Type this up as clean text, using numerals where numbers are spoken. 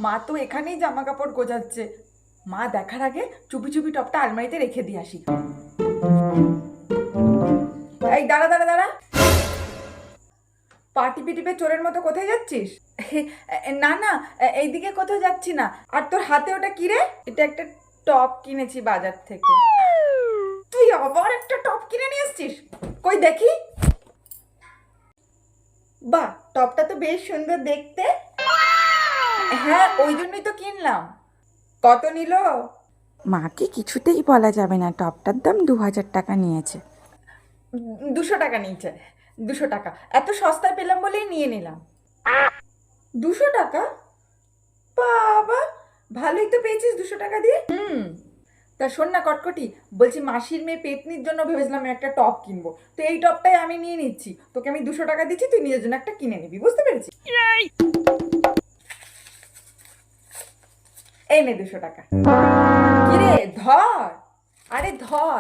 মা তো এখানেই জামা কাপড় গোছাচ্ছে। মা দেখার আগে চুপি চুপি টপটা আলমারিতে রেখে দিয়ে আসি। এই দাঁড়া দাঁড়া দাঁড়া, পা টিপে টিপে চোরের মতো কোথায় যাচ্ছিস? না না, এইদিকে কোথাও যাচ্ছি না। আর তোর হাতে ওটা কি রে? এটা একটা টপ কিনেছি বাজার থেকে। তুই আবার একটা টপ কিনে নিয়ে এসছিস? কই দেখি। বাহ, টপটা তো বেশ সুন্দর দেখতে। হ্যাঁ, ওই জন্যই তো কিনলাম। কত নিল? মাকে কিছুতেই বলা যাবে না, টপটার দাম 2000 টাকা নিয়েছে। 200 টাকা নিয়েছে। 200 টাকা এত সস্তায় পেলাম বলেই নিয়ে নিলাম। 200 টাকা? বাবা, ভালোই তো পেয়েছিস 200 টাকা দিয়ে। তা শোন না কটকটি, বলছি মাসির মেয়ে পেতনির জন্য ভেবেছিলাম আমি একটা টপ কিনবো, তো এই টপটাই আমি নিয়ে নিচ্ছি। তোকে আমি 200 টাকা দিচ্ছি, তুই নিজের জন্য একটা কিনে নিবি, বুঝতে পেরেছিস? এই নে 200 টাকা। কিরে ধর, আরে ধর।